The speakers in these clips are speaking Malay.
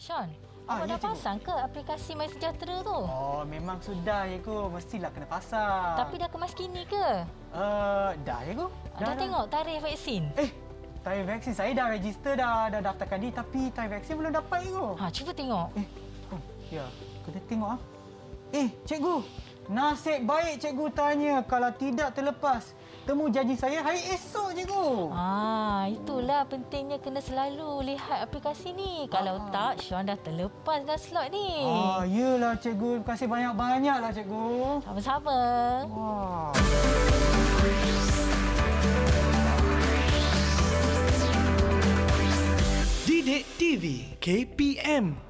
Sean, awak dah pasang ke aplikasi MySejahtera tu? Oh, memang sudah, cikgu. Mestilah kena pasang. Tapi dah kemas kini ke? Dah, cikgu. Dah tengok tarikh vaksin? Tarikh vaksin saya dah register, dah daftarkan diri. Tapi tarikh vaksin belum dapat, cikgu. Cuba tengok. Ya, kena tengok. Cikgu. Nasib baik cikgu tanya. Kalau tidak terlepas temu janji saya hari esok, cikgu. Itulah pentingnya kena selalu lihat aplikasi ni. Kalau tak, Sean dah terlepas dah slot ni. Yelah, cikgu. Terima kasih banyak-banyaklah, cikgu. Sama-sama. Wah. Didik TV KPM.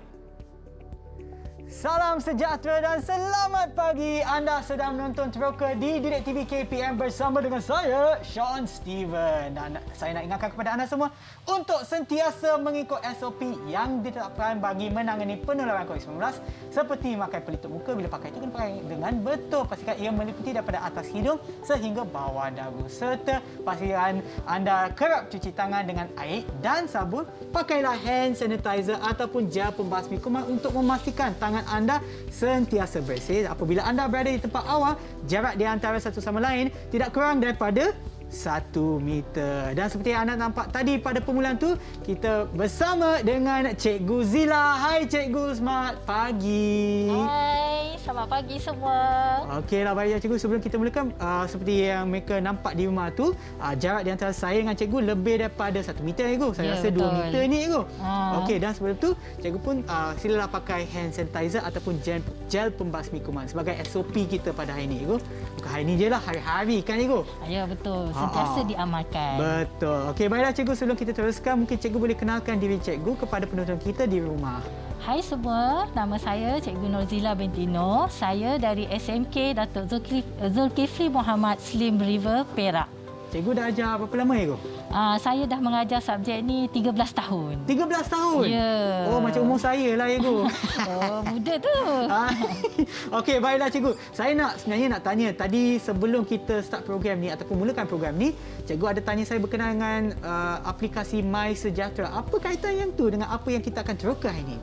Salam sejahtera dan selamat pagi. Anda sedang menonton Teroka di Didik TV KPM bersama dengan saya, Sean Steven. Dan saya nak ingatkan kepada anda semua untuk sentiasa mengikut SOP yang ditetapkan bagi menangani penularan COVID-19 seperti memakai pelitup muka. Bila pakai itu, kena pakai dengan betul. Pastikan ia meliputi daripada atas hidung sehingga bawah dagu. Serta pastikan anda kerap cuci tangan dengan air dan sabun. Pakailah hand sanitizer ataupun gel pembasmi kuman untuk memastikan tangan anda sentiasa bersih. Apabila anda berada di tempat awam, jarak di antara satu sama lain tidak kurang daripada 1 meter. Dan seperti yang anda nampak tadi pada permulaan tu, kita bersama dengan Cikgu Zila. Hai Cikgu, selamat pagi. Hai, selamat pagi semua. Okeylah, baiklah Cikgu. Sebelum kita mulakan, seperti yang mereka nampak di rumah tu, jarak di antara saya dengan Cikgu lebih daripada 1 meter, Cikgu. Saya rasa betul. 2 meter ni, Cikgu. Okey, dan sebelum tu, Cikgu pun silalah pakai hand sanitizer ataupun gel pembasmi kuman sebagai SOP kita pada hari ini, Cikgu. Bukan hari ini je lah, hari-hari kan, Cikgu? Ya, betul. Sentiasa diamalkan. Betul. Okey, baiklah Cikgu. Sebelum kita teruskan, mungkin Cikgu boleh kenalkan diri Cikgu kepada penonton kita di rumah. Hai semua, nama saya Cikgu Norzila binti Noor. Saya dari SMK Datuk Zulkifli Muhammad Slim River, Perak. Cikgu dah ajar berapa lama, Cikgu? Saya dah mengajar subjek ni 13 tahun. 13 tahun? Ya. Oh, macam umur saya lah, Cikgu. Muda tu. Okey, baiklah Cikgu. Saya sebenarnya nak tanya, tadi sebelum kita start program ni ataupun mulakan program ni, Cikgu ada tanya saya berkenaan dengan aplikasi MySejahtera. Apa kaitan yang tu dengan apa yang kita akan teroka hari ini?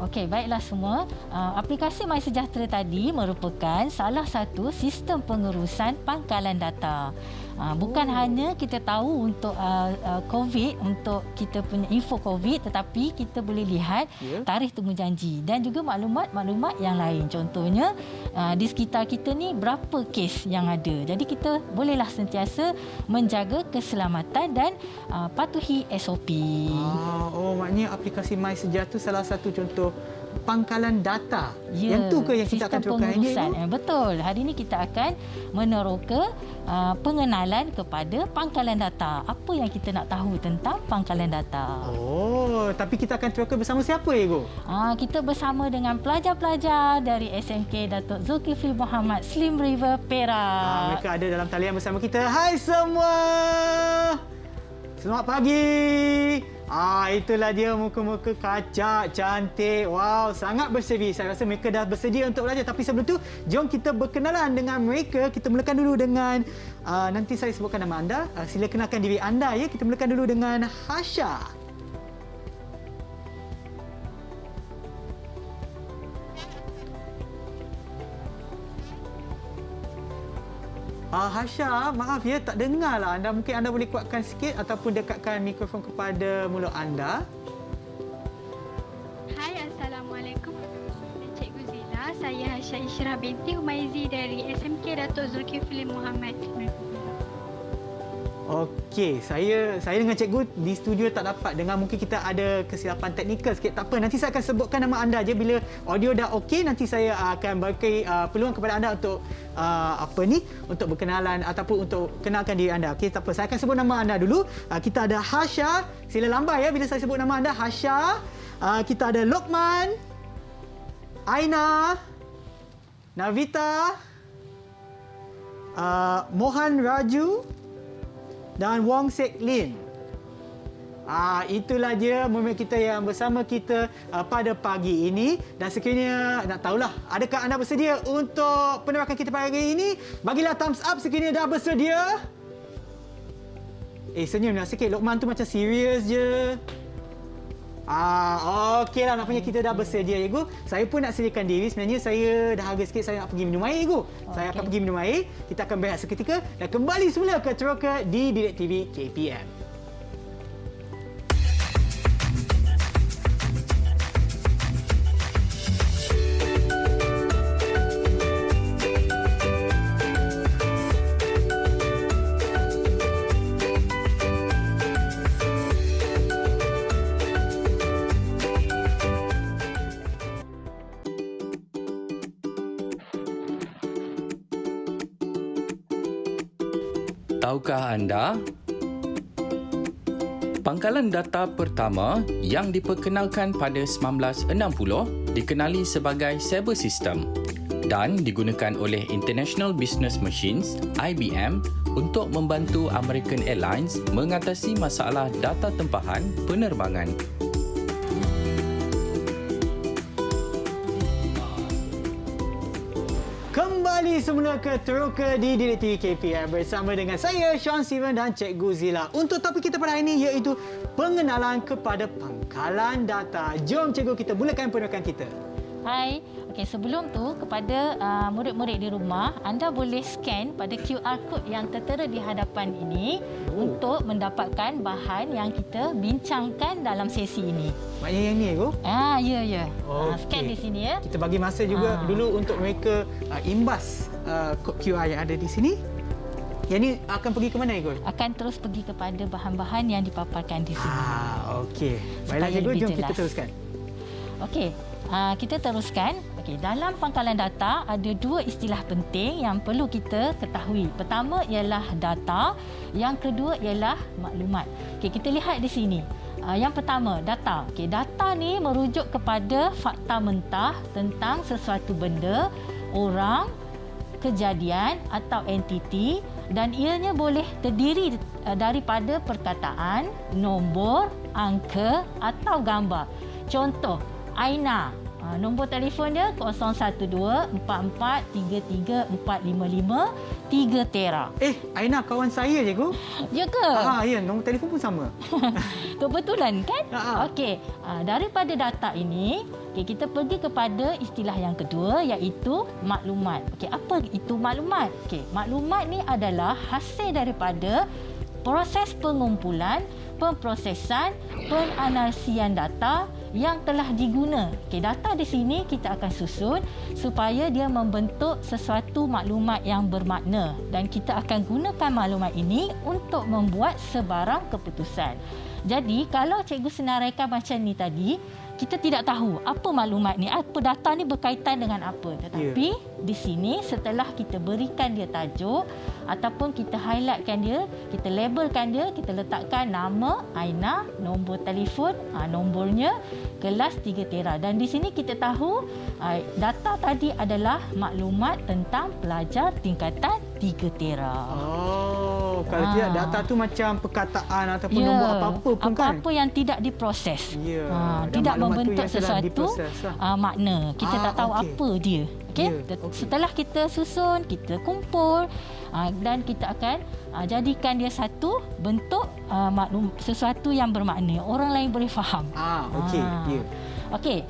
Okey, baiklah semua. Aplikasi MySejahtera tadi merupakan salah satu sistem pengurusan pangkalan data. Bukan hanya kita tahu untuk COVID, untuk kita punya info COVID, tetapi kita boleh lihat tarikh temu janji dan juga maklumat-maklumat yang lain. Contohnya, di sekitar kita ni berapa kes yang ada. Jadi kita bolehlah sentiasa menjaga keselamatan dan patuhi SOP. Maknanya aplikasi MySejahtera salah satu contoh pangkalan data. Yang tu ke yang kita akan teroka hari ini? Betul. Hari ini kita akan meneroka pengenalan kepada pangkalan data. Apa yang kita nak tahu tentang pangkalan data? Tapi kita akan teroka bersama siapa, Cikgu? Kita bersama dengan pelajar-pelajar dari SMK Datuk Zulkifli Muhammad Slim River, Perak. Mereka ada dalam talian bersama kita. Hai semua! Selamat pagi! Itulah dia muka-muka kacak, cantik. Wow, sangat berseri. Saya rasa mereka dah bersedia untuk belajar. Tapi sebelum tu, jom kita berkenalan dengan mereka. Kita mulakan dulu dengan, nanti saya sebutkan nama anda. Sila kenalkan diri anda, ya. Kita mulakan dulu dengan Hasha. Hasha, maaf ya, tak dengarlah anda. Mungkin anda boleh kuatkan sikit ataupun dekatkan mikrofon kepada mulut anda. Hai, Assalamualaikum. Cikgu Zila, saya Hasha Ishrah binti Humaizi dari SMK Datuk Zulkifli Muhammad. Okey, saya dengan cikgu di studio tak dapat dengar. Mungkin kita ada kesilapan teknikal sikit. Tak apa, nanti saya akan sebutkan nama anda je bila audio dah okey. Nanti saya akan beri peluang kepada anda untuk untuk berkenalan ataupun untuk kenalkan diri anda. Okey, tak apa. Saya akan sebut nama anda dulu. Kita ada Hasha. Sila lambai ya bila saya sebut nama anda. Hasha. Kita ada Lokman, Aina, Navita, Mohan Raju dan Wong Sek Lin. Itulah dia memang kita yang bersama kita pada pagi ini. Dan sekiranya nak tahulah, adakah anda bersedia untuk penerakan kita pada hari ini? Bagilah thumbs up sekiranya dah bersedia. Senyumlah sikit. Lokman tu macam serius je. Okeylah, nampaknya kita dah bersedia, cikgu. Saya pun nak sediakan diri. Sebenarnya saya dahaga sikit, saya nak pergi minum air, cikgu. Saya akan pergi minum air. Kita akan berehat seketika dan kembali semula ke Teroka di Didik TV KPM. Tahukah anda, pangkalan data pertama yang diperkenalkan pada 1960 dikenali sebagai Sabre System dan digunakan oleh International Business Machines (IBM) untuk membantu American Airlines mengatasi masalah data tempahan penerbangan. Kembali semula ke Teroka di Didik TV KPM bersama dengan saya, Sean Steven dan Cikgu Zila. Untuk topik kita pada hari ini iaitu pengenalan kepada pangkalan data. Jom cikgu, kita mulakan penerokan kita. Hai. Okey, sebelum tu kepada murid-murid di rumah, anda boleh scan pada QR code yang tertera di hadapan ini untuk mendapatkan bahan yang kita bincangkan dalam sesi ini. Maknanya yang ni, cikgu? Ya. Scan di sini ya. Kita bagi masa juga dulu untuk mereka imbas kod QR yang ada di sini. Yang ni akan pergi ke mana, cikgu? Akan terus pergi kepada bahan-bahan yang dipaparkan di sini. Okey. Baiklah cikgu, jom kita teruskan. Okey, kita teruskan. Okey, dalam pangkalan data ada dua istilah penting yang perlu kita ketahui. Pertama ialah data, yang kedua ialah maklumat. Okey, kita lihat di sini. Yang pertama, data. Okey, data ni merujuk kepada fakta mentah tentang sesuatu benda, orang, kejadian atau entiti, dan ianya boleh terdiri daripada perkataan, nombor, angka atau gambar. Contoh, Aina. Nombor telefon dia 012-44-33-455 3 tera. Aina kawan saya, cikgu. Ya ke? Ya, nombor telefon pun sama. Kebetulan kan? Okey, daripada data ini, kita pergi kepada istilah yang kedua iaitu maklumat. Okey, apa itu maklumat? Okey, maklumat ni adalah hasil daripada proses pengumpulan, pemprosesan, penganalisian data yang telah diguna. Okey, data di sini kita akan susun supaya dia membentuk sesuatu maklumat yang bermakna dan kita akan gunakan maklumat ini untuk membuat sebarang keputusan. Jadi, kalau cikgu senaraikan macam ni tadi, kita tidak tahu apa maklumat ni, apa data ni berkaitan dengan apa. Tetapi di sini setelah kita berikan dia tajuk ataupun kita highlightkan dia, kita labelkan dia, kita letakkan nama Aina, nombor telefon, nombornya, kelas 3 tera. Dan di sini kita tahu data tadi adalah maklumat tentang pelajar tingkatan 3 tera. Kalau tidak data tu macam perkataan ataupun nombor apa-apa pun kan. Apa-apa yang tidak diproses. Tidak membentuk sesuatu makna. Kita tak tahu apa dia. Setelah kita susun, kita kumpul dan kita akan jadikan dia satu bentuk sesuatu yang bermakna. Orang lain boleh faham. Okey.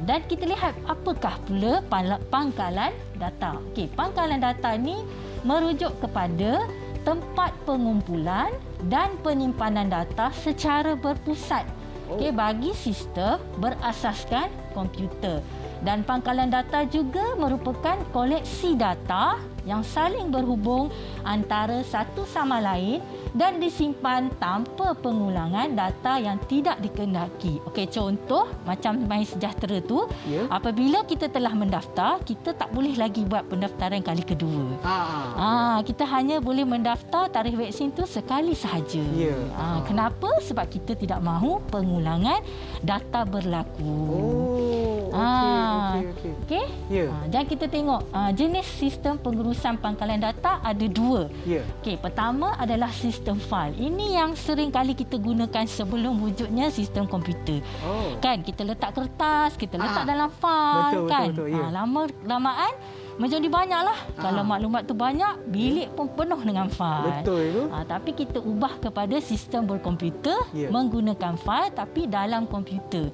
Dan kita lihat apakah pula pangkalan data. Okey, pangkalan data ni merujuk kepada tempat pengumpulan dan penyimpanan data secara berpusat. Okey, bagi sistem berasaskan komputer. Dan pangkalan data juga merupakan koleksi data yang saling berhubung antara satu sama lain dan disimpan tanpa pengulangan data yang tidak dikehendaki. Okey, contoh macam MySejahtera tu, apabila kita telah mendaftar, kita tak boleh lagi buat pendaftaran kali kedua. Kita hanya boleh mendaftar tarikh vaksin tu sekali sahaja. Kenapa? Sebab kita tidak mahu pengulangan data berlaku. Okey. Dan kita tengok jenis sistem pengurusan pangkalan data ada dua. Okey, pertama adalah sistem file. Ini yang sering kali kita gunakan sebelum wujudnya sistem komputer. Kan kita letak kertas, kita letak dalam file, kan. Lama-lamaan menjadi banyaklah. Kalau maklumat tu banyak, bilik pun penuh dengan fail. Betul itu. Tapi kita ubah kepada sistem berkomputer menggunakan fail tapi dalam komputer.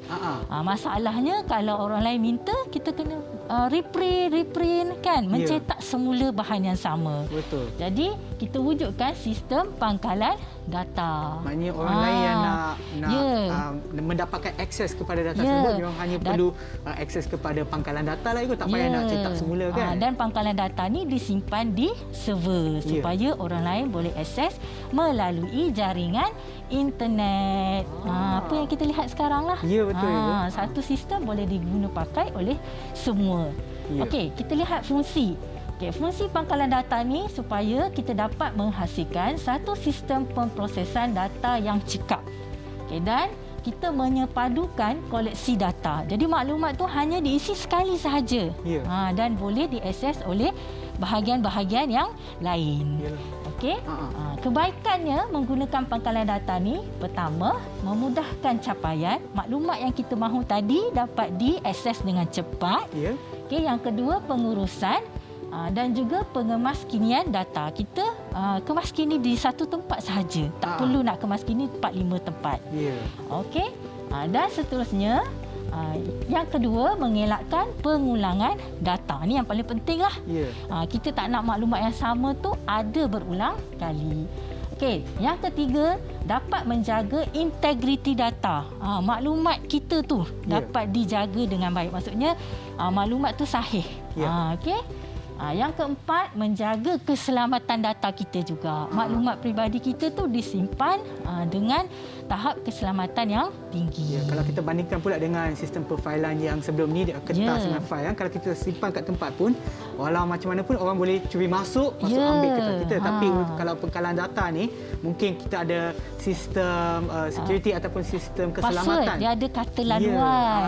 Masalahnya kalau orang lain minta, kita kena reprint kan, mencetak semula bahan yang sama. Betul. Jadi kita wujudkan sistem pangkalan data. Maknanya orang lain yang nak mendapatkan akses kepada data tersebut, memang hanya perlu akses kepada pangkalan data lah itu, tak payah nak cetak semula kan. Dan pangkalan data ni disimpan di server supaya orang lain boleh akses melalui jaringan internet. Apa yang kita lihat sekarang lah. Ya, betul. Satu sistem boleh diguna pakai oleh semua. Okey, kita lihat fungsi. Fungsi pangkalan data ni supaya kita dapat menghasilkan satu sistem pemprosesan data yang cekap. Dan kita menyepadukan koleksi data. Jadi maklumat tu hanya diisi sekali sahaja. Dan boleh diakses oleh bahagian-bahagian yang lain. Okey. Kebaikannya menggunakan pangkalan data ni, pertama, memudahkan capaian. Maklumat yang kita mahu tadi dapat diakses dengan cepat. Okey, yang kedua, pengurusan dan juga pengemaskinian data. Kita kemaskini di satu tempat sahaja. Tak perlu nak kemaskini 4-5 tempat. Okey. Dan seterusnya, yang kedua, mengelakkan pengulangan data. Ini yang paling penting lah. Kita tak nak maklumat yang sama tu ada berulang kali. Okey, yang ketiga, dapat menjaga integriti data. Maklumat kita tu dapat dijaga dengan baik. Maksudnya maklumat tu sahih. Okey. Yang keempat, menjaga keselamatan data kita juga. Maklumat peribadi kita tu disimpan dengan tahap keselamatan yang tinggi. Kalau kita bandingkan pula dengan sistem perfailan yang sebelum ni, kertas dengan fail, kalau kita simpan kat tempat pun, walau macam mana pun orang boleh curi masuk ambil kertas kita. Tapi kalau pengkalan data ni, mungkin kita ada sistem security ataupun sistem keselamatan. Password, dia ada kata laluan.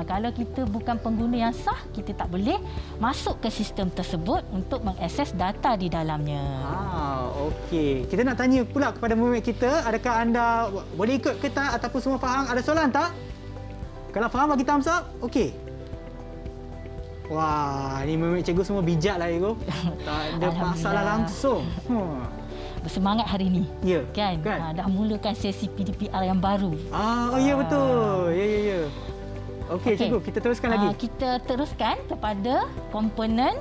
Kalau kita bukan pengguna yang sah, kita tak boleh masuk ke sistem tersebut untuk mengakses data di dalamnya. Okey. Kita nak tanya pula kepada murid kita, adakah anda boleh ikut ke tak ataupun semua faham? Ada soalan tak? Kalau faham, bagi thumbs up. Okey. Wah, ni murid cikgu semua bijak lah, cikgu. Tak ada masalah langsung. Bersemangat hari ni. Kan? Dah mulakan sesi PDPR yang baru. Ya, betul. Ya. Okey, cikgu, kita teruskan lagi. Kita teruskan kepada komponen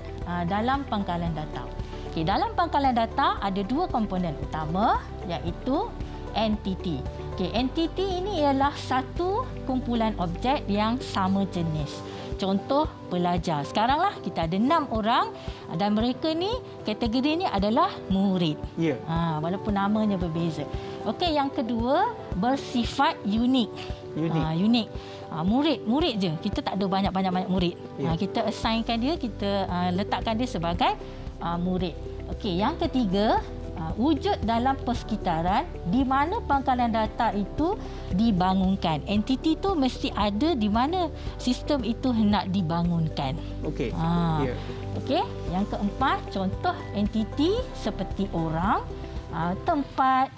dalam pangkalan data. Okey, dalam pangkalan data ada dua komponen utama, iaitu entiti. Okey, entiti ini ialah satu kumpulan objek yang sama jenis. Contoh, pelajar. Sekaranglah kita ada 6 orang dan mereka ni, kategori ni adalah murid. Walaupun namanya berbeza. Okey, yang kedua, bersifat unik. Unik. Murid je. Kita tak ada banyak-banyak murid. Kita assignkan dia, kita letakkan dia sebagai murid. Okey, yang ketiga, wujud dalam persekitaran di mana pangkalan data itu dibangunkan. Entiti itu mesti ada di mana sistem itu hendak dibangunkan. Okey. Okey, yang keempat, contoh entiti seperti orang, tempat,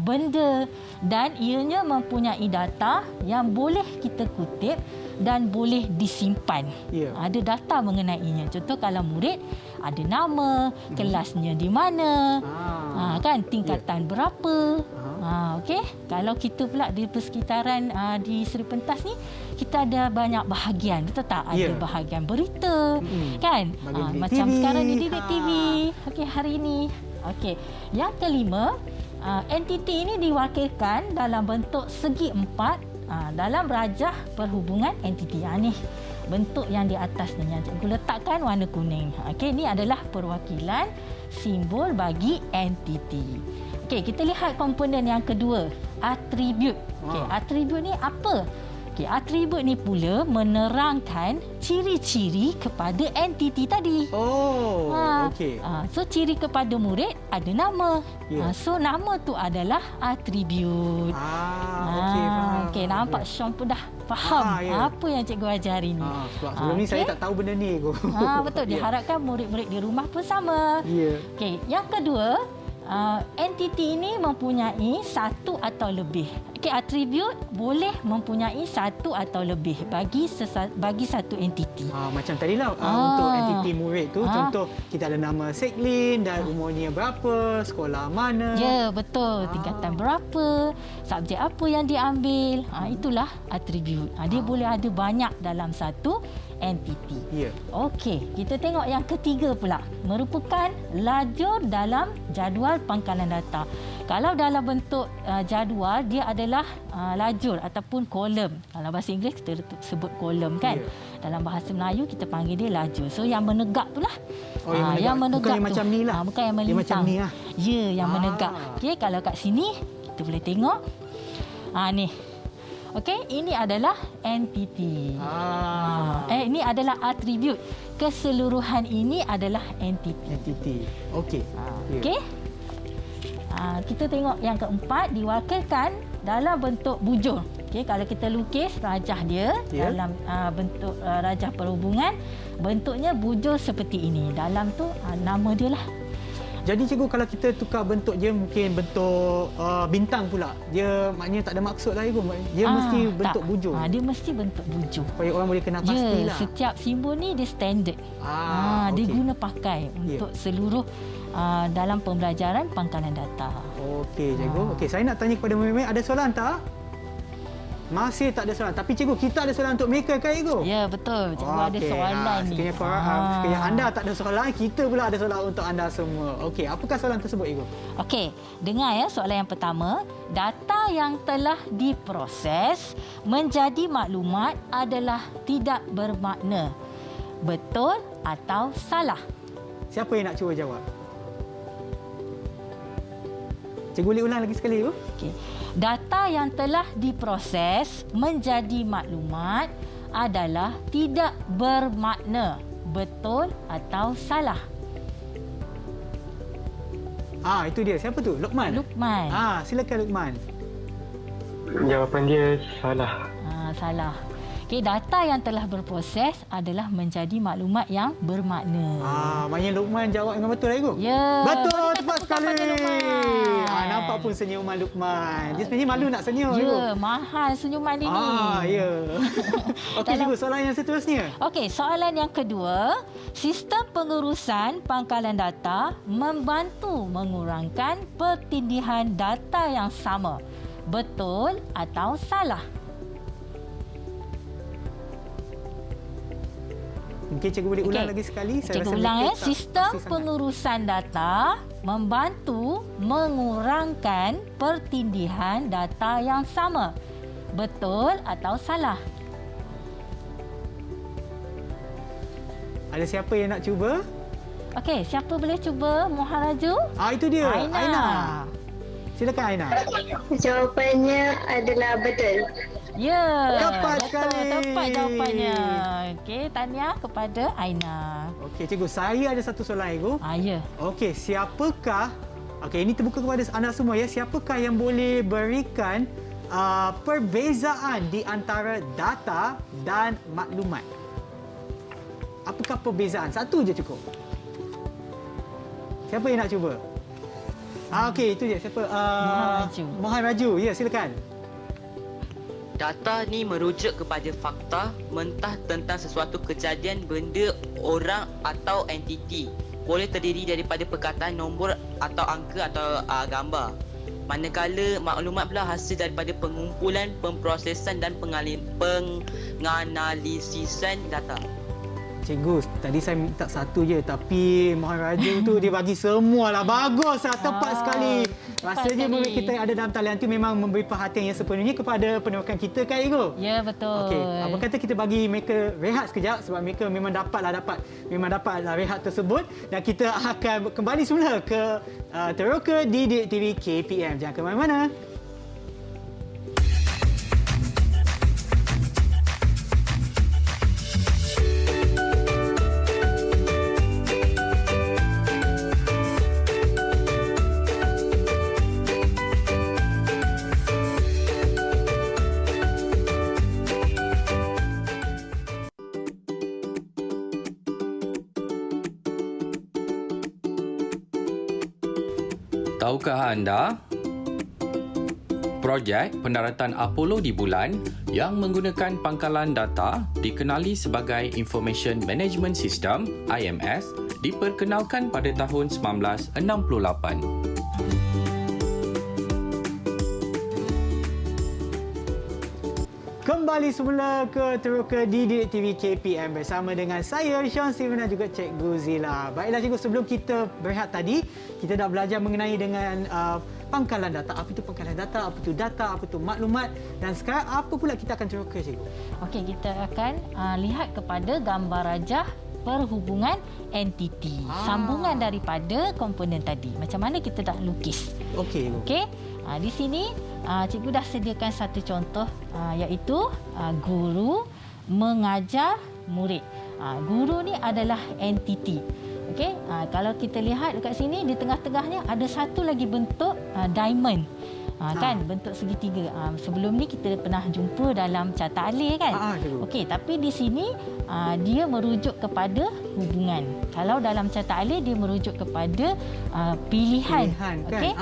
benda, dan ianya mempunyai data yang boleh kita kutip dan boleh disimpan. Ada data mengenainya. Contoh, kalau murid, ada nama, kelasnya di mana, kan, tingkatan berapa. Okey. Kalau kita pula di persekitaran di Seri Pentas ni, kita ada banyak bahagian. Betul tak? Ada bahagian berita, kan? Macam TV, sekarang ni Didik TV. Okey, hari ini. Okey. Yang kelima, entiti ini diwakilkan dalam bentuk segi empat dalam rajah perhubungan entiti. Ni bentuk yang di atas ni yang cikgu letakkan warna kuning. Okey, ini adalah perwakilan simbol bagi entiti. Okey, kita lihat komponen yang kedua, atribut. Okey, atribut ni apa? Okey, atribut ni pula menerangkan ciri-ciri kepada entiti tadi. Okey. So ciri kepada murid ada nama. So nama tu adalah atribut. Okey, faham. Okey, nampak Sean pun dah faham apa yang cikgu ajar hari ni. Sebab sebelum ni saya tak tahu benda ni. Betul, diharapkan murid-murid di rumah pun sama. Okey, yang kedua, entiti ini mempunyai satu atau lebih. Okey, atribut boleh mempunyai satu atau lebih bagi satu entiti. Macam tadilah untuk entiti murid tu, contoh kita ada nama Seklin dan umurnya berapa, sekolah mana. Ya, betul. Tingkatan berapa, subjek apa yang diambil. Itulah atribut. Dia boleh ada banyak dalam satu entiti. Ya. Okey, kita tengok yang ketiga pula. Merupakan lajur dalam jadual pangkalan data. Kalau dalam bentuk jadual, dia adalah lajur ataupun kolom. Kalau bahasa Inggeris kita sebut kolom kan. Dalam bahasa Melayu kita panggil dia lajur. So yang menegak itulah. Yang menegak. Bukan yang macam ni lah. Bukan yang melintang. Dia macam ni lah. Ya, yang menegak. Okey, kalau kat sini kita boleh tengok. Ni. Okey, ini adalah entiti. Ini adalah atribut. Keseluruhan ini adalah entiti. Entiti. Okey. Okey. Kita tengok yang keempat, diwakilkan dalam bentuk bujur. Okey, kalau kita lukis rajah dia dalam bentuk rajah perhubungan, bentuknya bujur seperti ini. Dalam tu nama dia lah. Jadi cikgu, kalau kita tukar bentuk dia mungkin bentuk bintang pula. Dia maknanya tak ada maksud lah cikgu. Dia mesti bentuk bujur. Dia mesti bentuk bujur. Supaya orang boleh kenal pastilah. Setiap simbol ni dia standard. Dia guna pakai untuk seluruh dalam pembelajaran pangkalan data. Okey cikgu. Okey, saya nak tanya kepada murid-murid, ada soalan tak? Masih tak ada soalan. Tapi cikgu, kita ada soalan untuk mereka kan cikgu? Ya, betul. Cikgu ada soalan ni. Sekiranya anda tak ada soalan, kita pula ada soalan untuk anda semua. Okey, apakah soalan tersebut cikgu? Okey, dengar ya soalan yang pertama. Data yang telah diproses menjadi maklumat adalah tidak bermakna. Betul atau salah? Siapa yang nak cuba jawab? Cikgu boleh ulang lagi sekali cikgu? Okey. Data yang telah diproses menjadi maklumat adalah tidak bermakna. Betul atau salah? Itu dia. Siapa tu? Luqman. Luqman. Silakan Luqman. Jawapan dia salah. Salah. Okey, data yang telah berproses adalah menjadi maklumat yang bermakna. Maknanya Luqman jawab dengan betul lah cikgu? Ya. Betul, tepat sekali. Nampak pun Luqman. senyuman Luqman. Dia sebenarnya malu nak senyum cikgu. Ya, mahal senyuman dia ni. Ya. Okey cikgu, soalan yang seterusnya. Okey, soalan yang kedua. Sistem pengurusan pangkalan data membantu mengurangkan pertindihan data yang sama. Betul atau salah? Mungkin cikgu boleh ulang lagi sekali. Cikgu ulang ya. Sistem pengurusan data membantu mengurangkan pertindihan data yang sama. Betul atau salah? Ada siapa yang nak cuba? Okey, siapa boleh cuba? Muharaju? Itu dia. Aina. Silakan Aina. Jawapannya adalah betul. Ya. Tepat betul, sekali. Tepat jawapannya. Okey, tahniah kepada Aina. Okey cikgu, saya ada satu soalan cikgu. Ya. Okey, siapakah, ini terbuka kepada anda semua ya, siapakah yang boleh berikan perbezaan di antara data dan maklumat? Apakah perbezaan? Satu je cukup. Siapa yang nak cuba? Okey, itu je. Siapa? Mohan Raju. Ya, silakan. Data ni merujuk kepada fakta mentah tentang sesuatu kejadian, benda, orang atau entiti. Boleh terdiri daripada perkataan, nombor atau angka atau gambar. Manakala maklumat pula hasil daripada pengumpulan, pemprosesan dan penganalisisan data. Cikgu, tadi saya minta satu je, tapi Mohan Raju tu dia bagi semualah. Baguslah, tepat sekali. Rasanya murid kita yang ada dalam talian tu memang memberi perhatian yang sepenuhnya kepada penerokan kita kan cikgu? Ya, betul. Okey, apa kata kita bagi mereka rehat sekejap sebab mereka memang dapatlah rehat tersebut, dan kita akan kembali semula ke Teroka Didik TV KPM. Jangan ke mana-mana. Tahukah anda Projek pendaratan Apollo di bulan yang menggunakan pangkalan data dikenali sebagai Information Management System (IMS) diperkenalkan pada tahun 1968. Kembali semula ke Teroka di Didik TV KPM bersama dengan saya, Sean Steven dan juga Cikgu Zila. Baiklah cikgu, sebelum kita berehat tadi, kita dah belajar mengenai dengan pangkalan data. Apa itu pangkalan data, apa itu data, apa itu maklumat, dan sekarang apa pula kita akan teroka cikgu? Okey, kita akan lihat kepada gambar rajah perhubungan entiti. Sambungan daripada komponen tadi. Macam mana kita dah lukis. Okey. Okey. Di sini cikgu dah sediakan satu contoh iaitu guru mengajar murid. Guru ni adalah entiti. Okey, kalau kita lihat dekat sini di tengah-tengahnya ada satu lagi bentuk diamond. Kan bentuk segitiga. Sebelum ni kita pernah jumpa dalam carta alih kan? Okey, tapi di sini dia merujuk kepada hubungan. Kalau dalam carta alih dia merujuk kepada pilihan kan? Okey.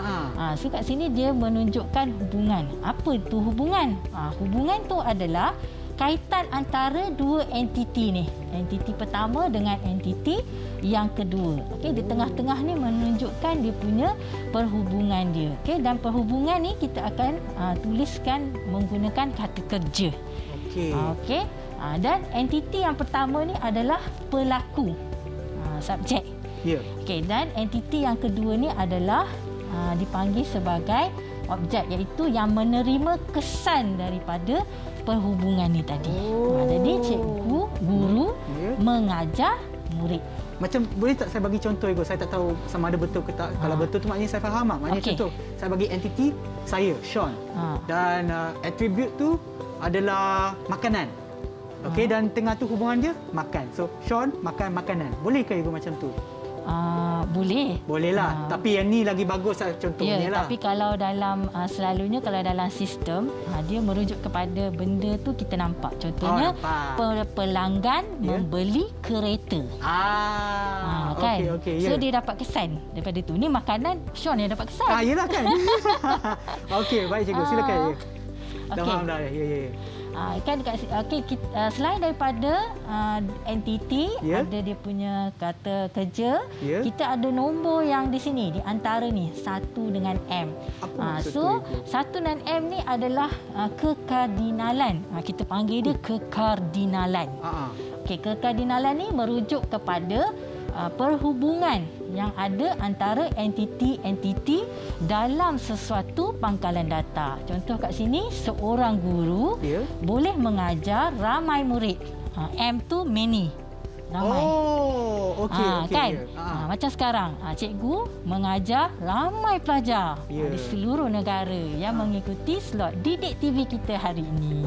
So kat sini dia menunjukkan hubungan. Apa itu hubungan? Hubungan tu adalah kaitan antara dua entiti ni. Entiti pertama dengan entiti yang kedua. Okey, di tengah-tengah ni menunjukkan dia punya perhubungan dia. Okey, dan perhubungan ni kita akan tuliskan menggunakan kata kerja. Okey. Okey. Dan entiti yang pertama ni adalah pelaku. Subjek. Ya. Okey, dan entiti yang kedua ni adalah dipanggil sebagai objek, iaitu yang menerima kesan daripada perhubungan ni tadi. Jadi cikgu, guru mengajar murid. Macam boleh tak saya bagi contoh cikgu? Saya tak tahu sama ada betul ke tak. Kalau betul tu maknanya saya faham. Maknanya contoh, saya bagi entiti saya, Sean. Dan attribute tu adalah makanan. Okey, dan tengah tu hubungan dia makan. So Sean makan makanan. Boleh ke cikgu macam tu? Boleh. Bolehlah. Tapi yang ni lagi bagus lah contohnya ya, lah. Tapi kalau dalam selalunya kalau dalam sistem dia merujuk kepada benda tu kita nampak. Contohnya pelanggan membeli kereta. Kan? Okey, so dia dapat kesan daripada tu. Ni makanan Sean yang dapat kesan. Yalah kan. Okey, baik cikgu, silakan. Dah faham dah. Ya. Kan selain daripada entiti, ada dia punya kata kerja, kita ada nombor yang di sini di antara ni 1 dengan M. So 1 dan M ni adalah kekardinalan. Kita panggil dia kekardinalan. Okey, kekardinalan ni merujuk kepada perhubungan yang ada antara entiti-entiti dalam sesuatu pangkalan data. Contoh kat sini, seorang guru boleh mengajar ramai murid. M tu many. Ramai. Kan? Macam sekarang, cikgu mengajar ramai pelajar di seluruh negara yang mengikuti slot Didik TV kita hari ini.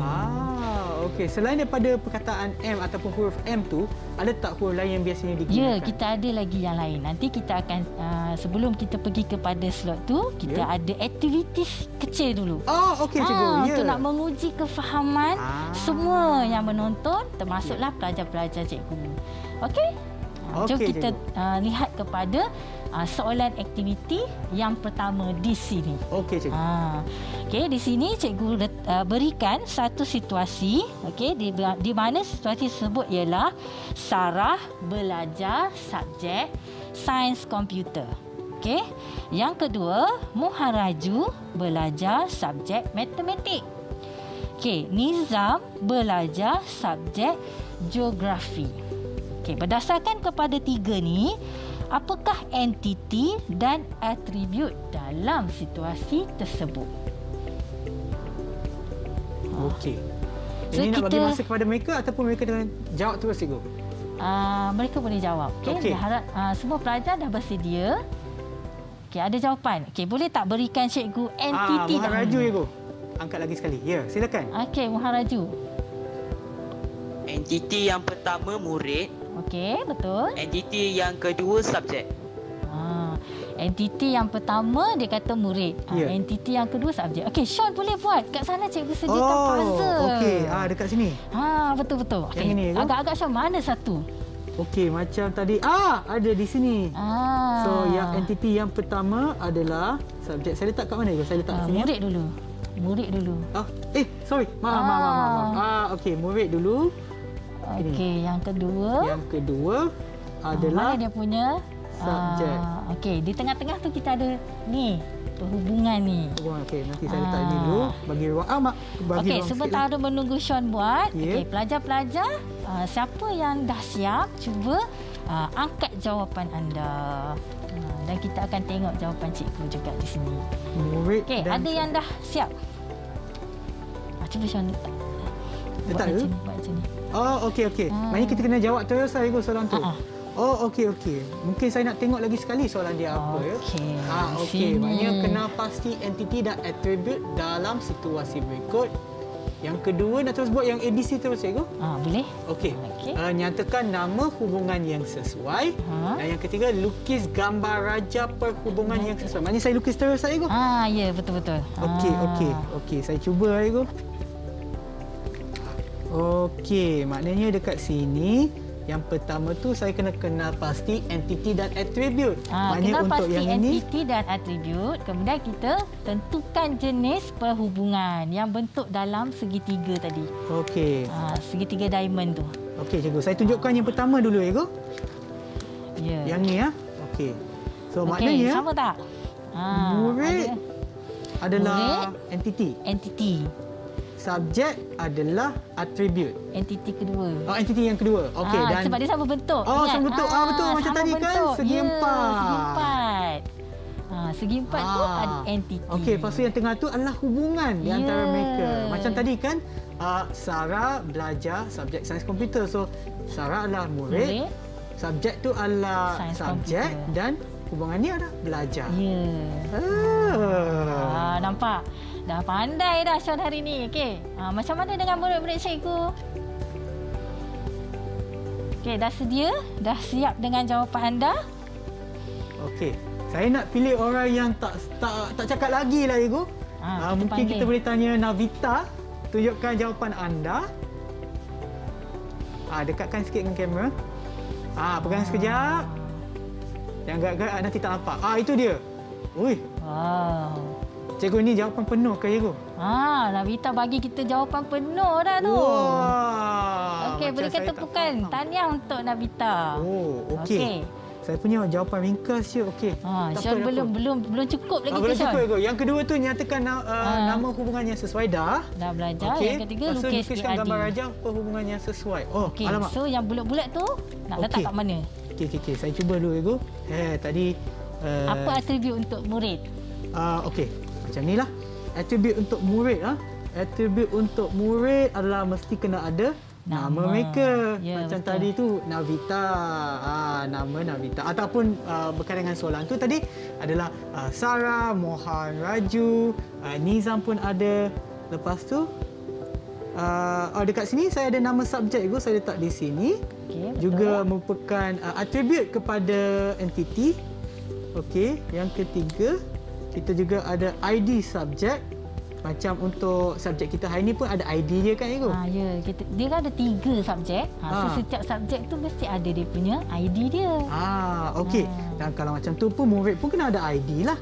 Okey, selain daripada perkataan M ataupun huruf M tu, ada tak huruf lain yang biasanya digunakan? Ya, kita ada lagi yang lain. Nanti kita akan sebelum kita pergi kepada slot tu, kita ada aktiviti kecil dulu. Okey cikgu. Untuk nak menguji kefahaman semua yang menonton, termasuklah pelajar-pelajar cikgu. Okey? Jom kita lihat kepada soalan aktiviti yang pertama di sini. Okey cikgu. Okey, di sini cikgu berikan satu situasi, okey, di mana situasi tersebut ialah Sarah belajar subjek sains komputer. Okey. Yang kedua, Muharaju belajar subjek matematik. Okey, Nizam belajar subjek geografi. Okey, berdasarkan kepada 3 ni, apakah entiti dan atribut dalam situasi tersebut? Okey. Ini nak bagi masa kepada mereka ataupun mereka dengan jawab terus cikgu? Mereka boleh jawab. Okey. Harap semua pelajar dah bersedia. Okey, ada jawapan. Okey, boleh tak berikan cikgu entiti dahulu? Muharaju cikgu. Angkat lagi sekali. Ya, silakan. Okey, Muharaju. Entiti yang pertama murid. Okey, betul. Entiti yang kedua subjek. Entiti yang pertama dia kata murid. Entiti yang kedua subjek. Okey, Sean boleh buat. Kat sana cikgu sediakan puzzle. Okey, dekat sini. Betul-betul. Yang ini ke? Agak-agak Sean mana satu? Okey, macam tadi. Ada di sini. So, yang entiti yang pertama adalah subjek. Saya letak kat mana? Saya letak kat sini. Murid dulu. murid dulu. Sorry. Maaf. Okey, murid dulu. Okey, yang kedua. Yang kedua adalah mana dia punya subjek. Okey, di tengah-tengah tu kita ada ni, perhubungan ni. Okey, nanti saya letak ini dulu. Bagi ruang. Bagi Okey, ruang sementara menunggu Sean buat. Ya. Okey, pelajar-pelajar, siapa yang dah siap, cuba angkat jawapan anda. Dan kita akan tengok jawapan cikgu juga di sini. murid Okey, dan ada yang dah siap. Cuba Sean letak. Letak Buat dulu? macam ni. Okey. Maksudnya kita kena jawab terus saya soalan tu. Ha. Okey. Mungkin saya nak tengok lagi sekali soalan dia apa ya. Okey. Okey. Sini. Maknanya kena pasti entiti dan atribut dalam situasi berikut. Yang kedua nak terus buat yang ABC terus cikgu. Boleh. Okey. Okey. Nyatakan nama hubungan yang sesuai. Dan yang ketiga lukis gambar raja perhubungan yang sesuai. Maknanya saya lukis terus cikgu. Ya, betul-betul. Okey, saya cuba cikgu. Okey, maknanya dekat sini yang pertama tu saya kena kenal pasti entiti dan atribut. Maknanya kenal untuk pasti yang ini entiti dan atribut, kemudian kita tentukan jenis perhubungan yang bentuk dalam segitiga tadi. okey. Segitiga diamond tu. Okey cikgu, saya tunjukkan yang pertama dulu cikgu. Ya. Yang ni ya. Okey. So Okey, maknanya sama tak? murid adalah entiti. Entiti. Subjek adalah atribut. Entiti kedua. Entiti yang kedua. Okey, dan sebab dia sama bentuk. sama bentuk. Betul macam sama tadi kan, bentuk. segi empat. Segi empat. Segi empat tu ada entiti. Okey, lepas tu yang tengah tu adalah hubungan di antara mereka. Macam tadi kan, Sarah belajar subjek sains komputer. So, Sarah adalah murid. Subjek tu adalah Sains subjek komputer. dan hubungannya adalah belajar. Ya. Nampak? Dah pandai dah Sean hari ni. Okey. Macam mana dengan murid-murid cikgu? Okey, dah sedia? Dah siap dengan jawapan anda? Okey. Saya nak pilih orang yang tak cakap lagi lah, cikgu. Mungkin panggil. kita boleh tanya Navita. Tunjukkan jawapan anda. Dekatkan sikit dengan kamera. Pegang sekejap. Jangan gerak-gerak, nanti tak nampak. Itu dia. Ui. Wow. Cikgu, ni jawapan penuh ke cikgu? Navita bagi kita jawapan penuh dah tu. Wah. Okey, macam berikan saya tak tepukan. faham. Tahniah untuk Navita. Okey. Saya punya jawapan ringkas je. Okey. Tak Sean apa, belum cukup lagi tu belum Sean. cukup, cikgu. Yang kedua tu nyatakan nama hubungan yang sesuai dah. Dah belajar. Okey. Yang ketiga Lepas tu lukis lukiskan AD. gambar raja perhubungan yang sesuai. Okey, Alamak. so yang bulat-bulat tu nak letak Okey. kat mana? Okey. Saya cuba dulu, cikgu. Tadi Apa atribut untuk murid? okey. Macam ni lah. Atribut untuk murid. Atribut untuk murid adalah mesti kena ada nama mereka. Ya, Macam betul. tadi tu Navita. Nama Navita. Ataupun berkaitan dengan soalan tu tadi adalah Sarah, Mohan, Raju, Nizam pun ada. Lepas tu dekat sini saya ada nama subjek, cikgu. Saya letak di sini. Okey, betul. Juga merupakan atribut kepada entiti. Okey, yang ketiga kita juga ada ID subjek. Macam untuk subjek kita hari ni pun ada ID dia kan, cikgu? Ya, dia kan ada 3 subjek. So setiap subjek tu mesti ada dia punya ID dia. Okey. Dan kalau macam tu pun murid pun kena ada ID lah.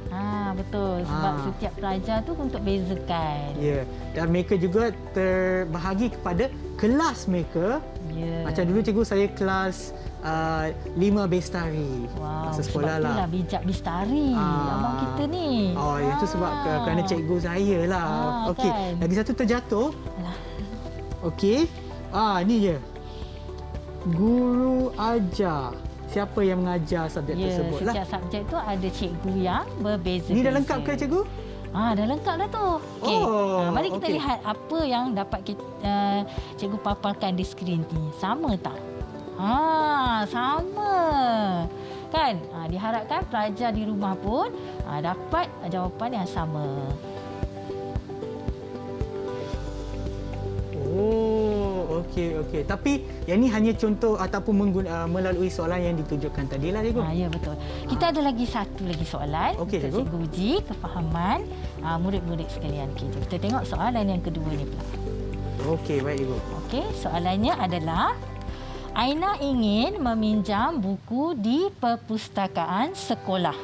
Betul. Sebab setiap pelajar tu untuk bezakan. Ya. Dan mereka juga terbahagi kepada kelas mereka. Ya. Macam dulu cikgu saya kelas 5 Bestari. Wow, masa sekolah sebab lah. itulah bijak Bistari. Abang kita ni. Itu sebab kerana cikgu saya lah. Okey. Kan? Lagi satu terjatuh. Alah. Okey. Ni je. Guru ajar. Siapa yang mengajar subjek tersebut lah. Setiap subjek tu ada cikgu yang berbeza-beza. Ni dah lengkap ke cikgu? Dah lengkap dah tu. Okey. Mari kita okey. lihat apa yang dapat cikgu paparkan di skrin ni. Sama tak? Sama. Kan? Diharapkan pelajar di rumah pun dapat jawapan yang sama. Okey. Tapi yang ni hanya contoh ataupun melalui soalan yang ditunjukkan tadi lah, cikgu. Ya, betul. Kita ada lagi satu lagi soalan Okey, untuk cikgu. cikgu uji kefahaman murid-murid sekalian. Okey, jom kita tengok soalan yang kedua ni pula. Okey, baik cikgu. Okey, soalannya adalah Aina ingin meminjam buku di perpustakaan sekolah.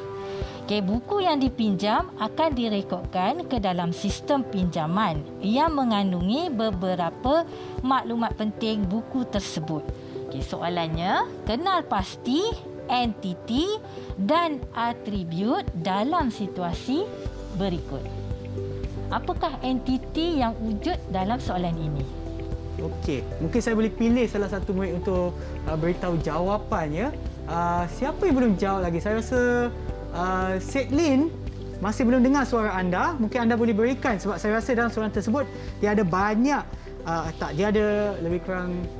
Okey, buku yang dipinjam akan direkodkan ke dalam sistem pinjaman yang mengandungi beberapa maklumat penting buku tersebut. Okey, soalannya, kenal pasti entiti dan atribut dalam situasi berikut. Apakah entiti yang wujud dalam soalan ini? Okey, mungkin saya boleh pilih salah satu murid untuk beritahu jawapannya. Siapa yang belum jawab lagi? Saya rasa Setlin masih belum dengar suara anda. Mungkin anda boleh berikan sebab saya rasa dalam soalan tersebut dia ada banyak dia ada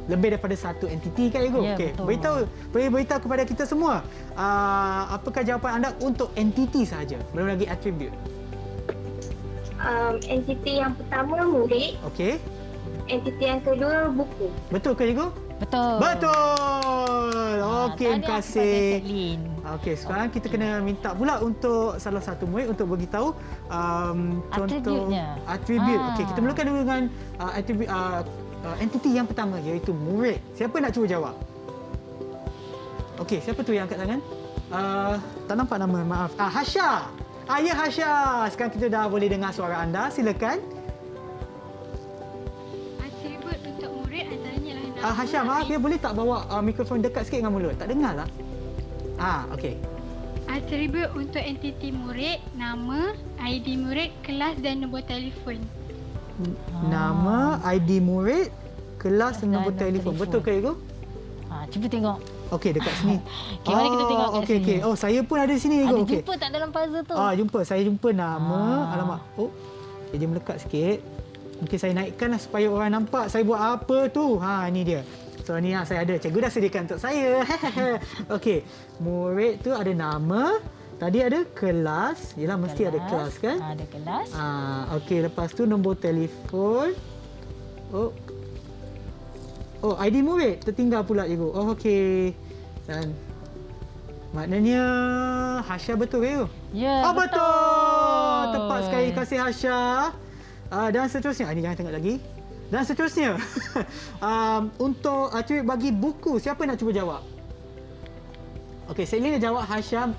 lebih daripada satu entiti kan Ego? Ya, Okey, betul. boleh beritahu kepada kita semua apakah jawapan anda untuk entiti sahaja, belum lagi atribut. Entiti yang pertama murid, Okey. entiti yang kedua buku. Betul ke Ego? Betul. Betul. Okey, terima kasih. Setlin. Okey, sekarang kita kena minta pula untuk salah satu murid untuk beritahu contoh Atributnya. atribut. Okey, kita mulakan dulu dengan atribut entiti yang pertama iaitu murid. Siapa nak cuba jawab? Okey, siapa tu yang angkat tangan? Tak nampak nama, maaf. Hasya. Ya Hasya. Sekarang kita dah boleh dengar suara anda. Silakan. Atribut untuk murid antaranya adalah nama. Hasya, maaf ya, boleh tak bawa mikrofon dekat sikit dengan mulut? Tak dengar lah. Okey. Atribut untuk entiti murid, nama, ID murid, kelas dan nombor telefon. Nama, ID murid, kelas dan nombor telefon. Betul ke Ego? Cuba tengok. Okey, dekat sini. Okey, mari kita tengok kat sini. Okey. Oh, saya pun ada di sini Ego. Ada Okey. jumpa tak dalam puzzle tu? Jumpa. Saya jumpa nama, alamak. Oh, dia melekat sikit. Mungkin saya naikkanlah supaya orang nampak saya buat apa tu. Ini dia. So, ni saya ada. Cikgu dah sediakan untuk saya. Okey. Murid tu ada nama. Tadi ada kelas. Yelah, mesti ada kelas kan? Ada kelas. Okey, lepas tu nombor telefon. ID murid tertinggal pula cikgu. Okey. Dan maknanya Hasya betul ke? Ya, betul. Tepat sekali. Terima kasih Hasya. Dan seterusnya, ini jangan tengok lagi. Dan seterusnya, untuk atribut bagi buku, siapa nak cuba jawab? Okey, Selina jawab, Hasya.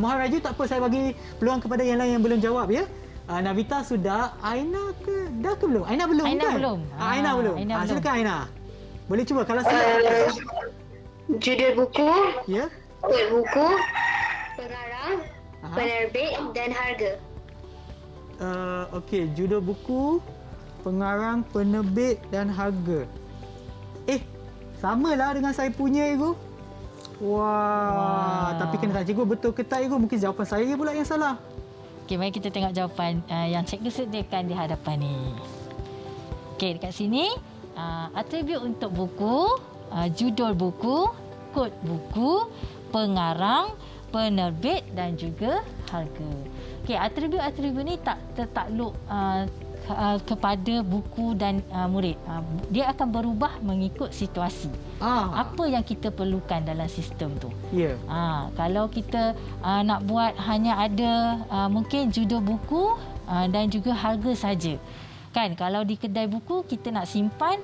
Muhammad Raju, tak apa, saya bagi peluang kepada yang lain yang belum jawab ya. Navita sudah. Aina ke? Dah ke belum? Aina belum Aina kan? belum. Aina belum. Aina belum. Silakan Aina. Boleh cuba kalau silap. Judul buku, Ya. kod buku, pengarang, penerbit dan harga. Okey, judul buku, pengarang, penerbit dan harga. Samalah dengan saya punya Ego. Wah. Tapi kena tanya cikgu betul ke tak Ego? Mungkin jawapan saya pula yang salah. Okey, mari kita tengok jawapan yang cikgu sediakan di hadapan ni. Okey, dekat sini atribut untuk buku, judul buku, kod buku, pengarang, penerbit dan juga harga. Okey, atribut-atribut ni tak tertakluk kepada buku dan murid. Dia akan berubah mengikut situasi. Apa yang kita perlukan dalam sistem tu. Ya. Kalau kita nak buat hanya ada mungkin judul buku dan juga harga saja. Kan, kalau di kedai buku kita nak simpan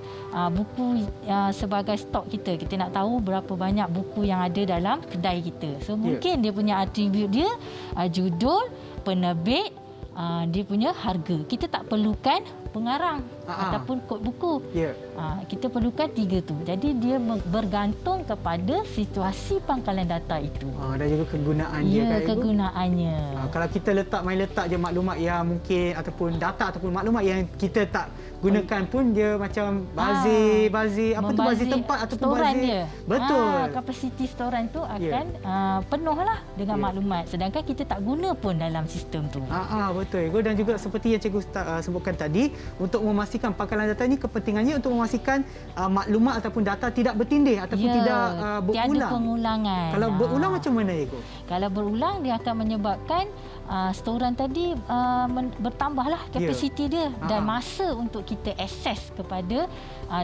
buku sebagai stok kita. Kita nak tahu berapa banyak buku yang ada dalam kedai kita. So mungkin dia punya atribut dia judul, penerbit, dia punya harga. Kita tak perlukan pengarang ataupun kod buku. Kita perlukan 3 tu. Jadi dia bergantung kepada situasi pangkalan data itu. Dan juga kegunaan dia kan Ibu? Kegunaannya. Kalau kita letak je maklumat yang mungkin ataupun data ataupun maklumat yang kita tak gunakan pun dia macam bazir apa tu, bazir tempat ataupun bazir dia. Betul. Kapasiti storan tu akan penuhlah dengan maklumat, sedangkan kita tak guna pun dalam sistem tu. Betul. Dan juga seperti yang cikgu sebutkan tadi, untuk memastikan pangkalan data ini kepentingannya untuk memastikan maklumat ataupun data tidak bertindih ataupun tidak berulang. Tiada pengulangan. Kalau berulang macam mana cikgu? Kalau berulang dia akan menyebabkan storan tadi bertambahlah kapasiti dia dan masa untuk kita akses kepada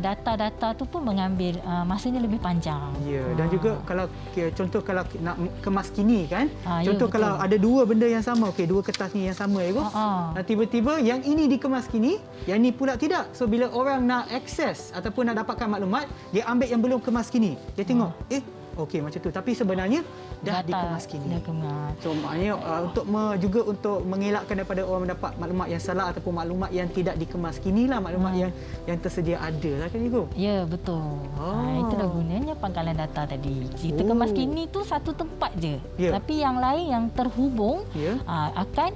data-data tu pun mengambil masanya lebih panjang. Dan juga kalau contoh kalau nak kemaskini kan, contoh betul. kalau ada 2 benda yang sama, dua kertas ni yang sama cikgu. Tiba-tiba yang ini dikemaskini, yang ni pula tidak. So bila orang nak akses ataupun nak dapatkan maklumat, dia ambil yang belum kemaskini. Dia tengok, Okey, macam tu. Tapi sebenarnya dah Data dikemas kini. dah kemas. So maknanya juga untuk mengelakkan daripada orang mendapat maklumat yang salah ataupun maklumat yang tidak dikemas kini lah, maklumat yang tersedia ada lah kan cikgu. Ya, betul. Itulah gunanya pangkalan data tadi. Kita kemas kini tu satu tempat je. Tapi yang lain yang terhubung akan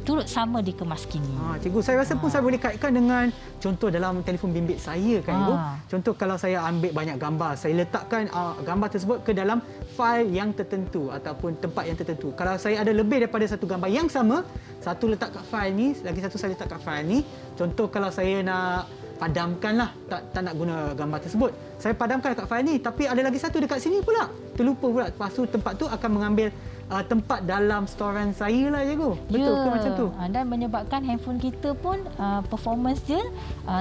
turut sama dikemas kini. Cikgu, saya rasa pun saya boleh kaitkan dengan contoh dalam telefon bimbit saya kan cikgu. Contoh kalau saya ambil banyak gambar, saya letakkan gambar tersebut ke dalam fail yang tertentu ataupun tempat yang tertentu. Kalau saya ada lebih daripada satu gambar yang sama, satu letak kat fail ni, lagi satu saya letak kat fail ni. Contoh kalau saya nak padamkanlah, tak nak guna gambar tersebut, saya padamkan dekat fail ni, tapi ada lagi satu dekat sini pula, terlupa pula. Lepas tu tempat tu akan mengambil tempat dalam storan saya lah cikgu. Betul ke macam tu? Dan menyebabkan handphone kita pun performance dia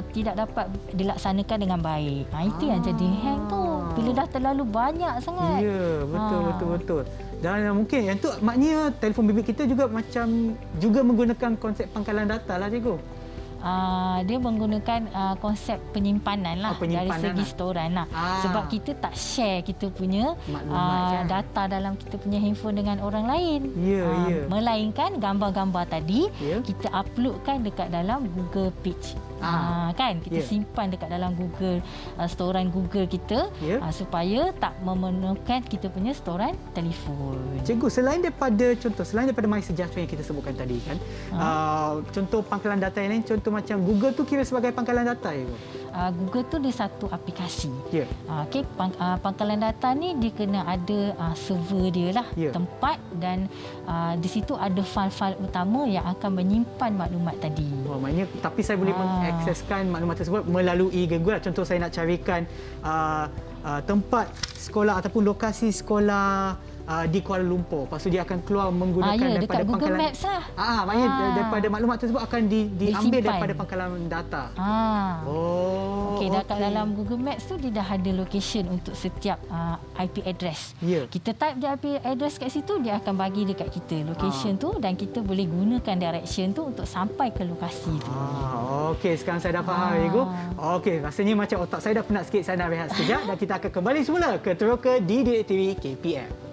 tidak dapat dilaksanakan dengan baik. Itu yang jadi hang tu. Bila dah terlalu banyak sangat. Ya, betul. Dan mungkin yang tu maknanya telefon bimbit kita juga juga menggunakan konsep pangkalan data lah cikgu. Dia menggunakan konsep penyimpanan lah, dari segi storan lah. Sebab kita tak share kita punya data dalam kita punya handphone dengan orang lain. Melainkan gambar-gambar tadi kita uploadkan dekat dalam Google Page. Kan kita simpan dekat dalam Google storan Google kita supaya tak memerlukan kita punya storan telefon. Cikgu, selain daripada MySejahtera yang kita sebutkan tadi kan, contoh pangkalan data yang lain, contoh macam Google tu kira sebagai pangkalan data ya? Google tu dia satu aplikasi. Pangkalan data ni dia kena ada server dia lah, tempat, dan di situ ada fail-fail utama yang akan menyimpan maklumat tadi. Maknanya, tapi saya boleh mengakseskan maklumat tersebut melalui Google. Contoh saya nak carikan tempat sekolah ataupun lokasi sekolah di Kuala Lumpur. Lepas tu dia akan keluar menggunakan daripada Google pangkalan Maps lah. Maknanya daripada maklumat tersebut akan diambil daripada pangkalan data. Okey, dekat dalam Google Maps tu dia dah ada location untuk setiap IP address. Kita type je IP address kat situ, dia akan bagi dekat kita location tu, dan kita boleh gunakan direction tu untuk sampai ke lokasi tu. Okey, sekarang saya dah faham cikgu. Okey, rasanya macam otak saya dah penat sikit. Saya nak rehat sekejap dan kita akan kembali semula ke Teroka di Didik TV KPM.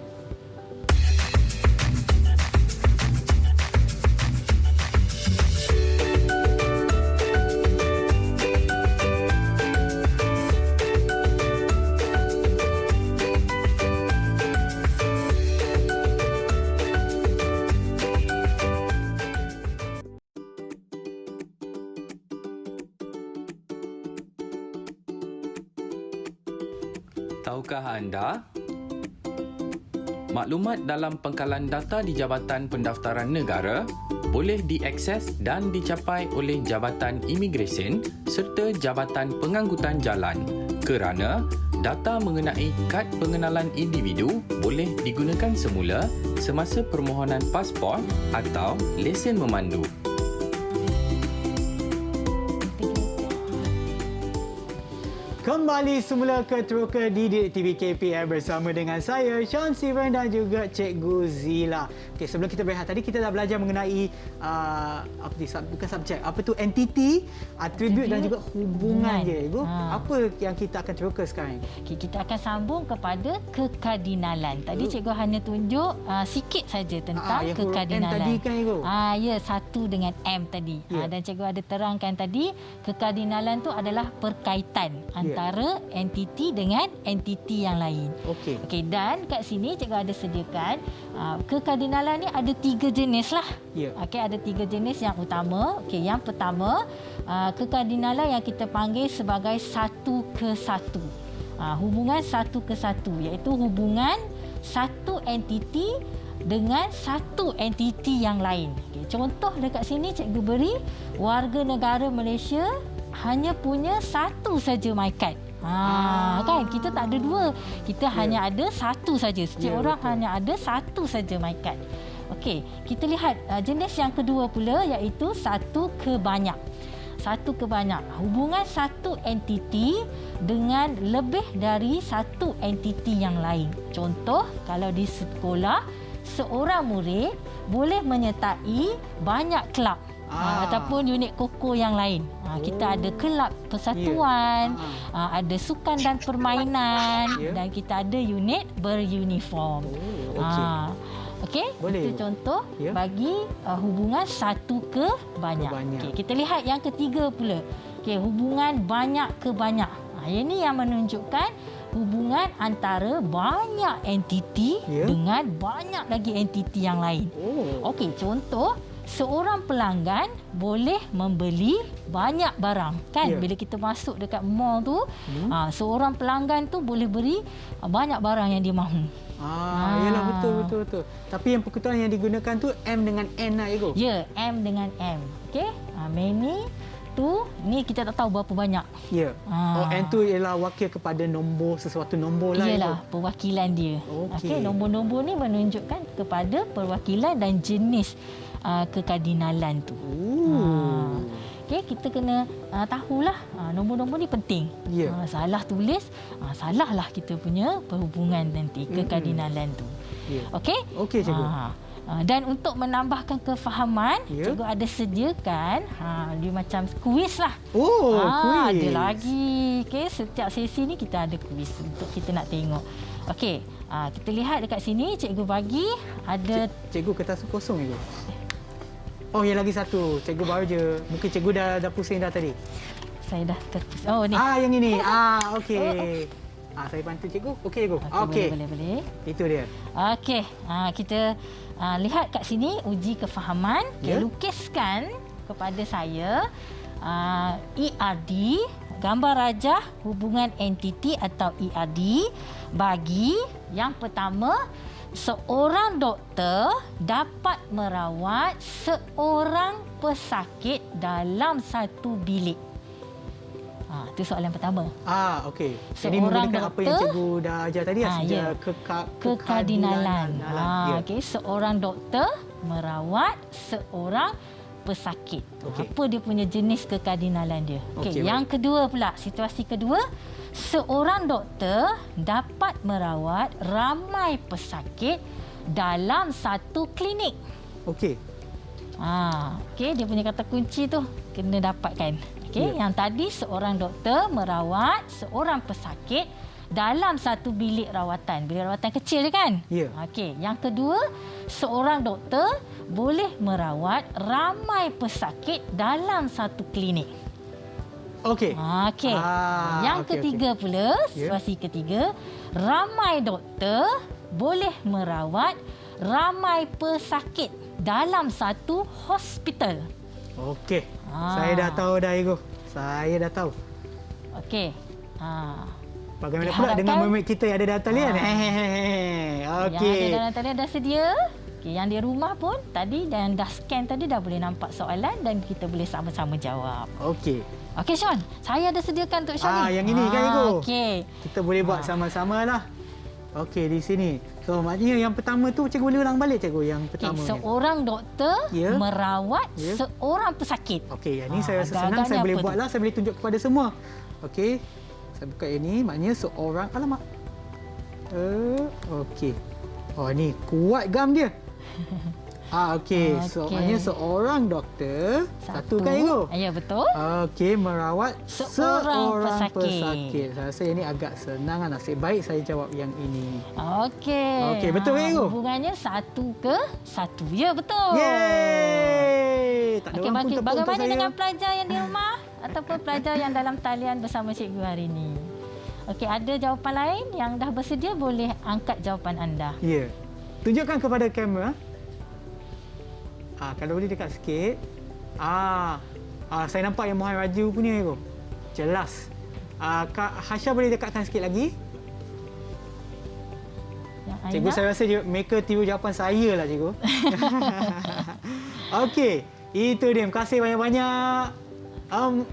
Tahukah anda? Maklumat dalam pangkalan data di Jabatan Pendaftaran Negara boleh diakses dan dicapai oleh Jabatan Imigresen serta Jabatan Pengangkutan Jalan kerana data mengenai kad pengenalan individu boleh digunakan semula semasa permohonan pasport atau lesen memandu. Kembali semula ke Teroka di Didik TV KPM bersama dengan saya, Sean Steven, dan juga Cikgu Zila. Okey, sebelum kita berehat tadi, kita dah belajar mengenai bukan subjek, entiti, atribut dan juga hubungan je, Ibu. Apa yang kita akan teroka sekarang? Okay, kita akan sambung kepada kekardinalan. Tadi Cikgu hanya tunjuk sikit saja tentang yang kekardinalan. M tadi kan, Ibu? Ya, satu dengan M tadi. Dan Cikgu ada terangkan tadi, kekardinalan tu adalah perkaitan antara entiti dengan entiti yang lain. Okey, dan kat sini Cikgu ada sediakan kekardinalan ni ada 3 jenis lah. Okey, ada 3 jenis yang utama. Okey, yang pertama, kekardinalan yang kita panggil sebagai satu ke satu. Hubungan satu ke satu, iaitu hubungan satu entiti dengan satu entiti yang lain. Okey, contoh dekat sini Cikgu beri, warga negara Malaysia hanya punya satu saja MyKad. Kan kita tak ada 2, kita hanya ada satu saja. Setiap orang hanya ada satu saja MyKad. Okey, kita lihat jenis yang kedua pula, iaitu satu ke banyak. Satu ke banyak, hubungan satu entiti dengan lebih dari satu entiti yang lain. Contoh, kalau di sekolah, seorang murid boleh menyertai banyak kelab. ataupun unit koko yang lain. Kita ada kelab persatuan, ada sukan dan permainan dan kita ada unit beruniform. Okey, itu contoh bagi hubungan satu ke banyak. Okey, kita lihat yang ketiga pula. Okey, hubungan banyak ke banyak. Ini yang menunjukkan hubungan antara banyak entiti dengan banyak lagi entiti yang lain. Okey, contoh seorang pelanggan boleh membeli banyak barang kan. Bila kita masuk dekat mall tu, seorang pelanggan tu boleh beli banyak barang yang dia mahu. Yalah, betul. Tapi yang perkataan yang digunakan tu M dengan N lah, Ego. Ya, M dengan M. Okey. Many tu ni kita tak tahu berapa banyak. Ya. N tu ialah wakil kepada nombor, sesuatu nombor lah. Iyalah, perwakilan dia. Okey, nombor-nombor ni menunjukkan kepada perwakilan dan jenis kekardinalan tu. Okey, kita kena tahulah nombor-nombor ni penting. Salah tulis, salahlah kita punya perhubungan nanti kekardinalan tu. Okey? Okey, cikgu. Dan untuk menambahkan kefahaman, cikgu ada sediakan dia macam kuis lah. Kuis. Ada lagi. Okey, setiap sesi ni kita ada kuis untuk kita nak tengok. Okey, kita lihat dekat sini cikgu bagi ada Cikgu kertas kosong, Cikgu. Yang lagi satu. Cikgu baru je. Mungkin cikgu dah pusing dah tadi. Saya dah terus. Ni. Yang ini. Okey. Saya bantu cikgu. Okey, cikgu. Okey. Boleh. Itu dia. Okey. Kita lihat kat sini uji kefahaman. Lukiskan kepada saya ERD, gambar rajah hubungan entiti atau ERD bagi yang pertama, seorang doktor dapat merawat seorang pesakit dalam satu bilik. Itu soalan pertama. Okey. Ini Seorang menggunakan apa yang cikgu dah ajar tadi, kekardinalan. Okey, seorang doktor merawat seorang pesakit. Apa dia punya jenis kekardinalan dia? Okey, yang kedua pula, situasi kedua, seorang doktor dapat merawat ramai pesakit dalam satu klinik. Okey, dia punya kata kunci tu kena dapatkan. Okey, yang tadi seorang doktor merawat seorang pesakit dalam satu bilik rawatan. Bilik rawatan kecil je kan? Okey, yang kedua, seorang doktor boleh merawat ramai pesakit dalam satu klinik. Okey. Yang ketiga pula, situasi ketiga, ramai doktor boleh merawat ramai pesakit dalam satu hospital. Okey. Saya dah tahu dah, Ego. Saya dah tahu. Okey. Bagaimana pula dengan murid kita yang ada dalam talian? Okey. Yang ada dalam talian dah sedia. Yang di rumah pun tadi dan dah scan tadi dah boleh nampak soalan dan kita boleh sama-sama jawab. Okey. Okey, Sean. Saya ada sediakan untuk Sean ni. Yang ini kan, Ego? Okey. Kita boleh buat sama-sama lah. Okey, di sini. So, maknanya yang pertama tu, cikgu boleh ulang balik, cikgu, yang pertama. Seorang doktor merawat seorang pesakit. Okey, yang ni saya rasa senang. Saya boleh buatlah. Saya boleh tunjuk kepada semua. Okey. Saya buka ini. Maknanya seorang... Alamak. Okey. Ni kuat gam dia. Okey. So, maknanya seorang doktor. Satu kan, Ego? Ya, betul. Okey, merawat seorang pesakit. Saya rasa ini agak senang. Nasib baik saya jawab yang ini. Okey. Betul, Ego? Hubungannya satu ke satu. Ya, betul. Yeay! Tak ada orang pun tepuk bagaimana untuk saya. dengan pelajar yang di rumah ataupun pelajar yang dalam talian bersama cikgu hari ini? Okey, ada jawapan lain yang dah bersedia, boleh angkat jawapan anda. Ya. Tunjukkan kepada kamera. Kalau boleh dekat sikit. Saya nampak yang Muhammad Raju punya, Ego. Jelas. Kak Hasya boleh dekatkan sikit lagi. Cikgu, saya rasa mereka tiru jawapan saya lah, cikgu. Okey. Itu dia. Terima kasih banyak-banyak.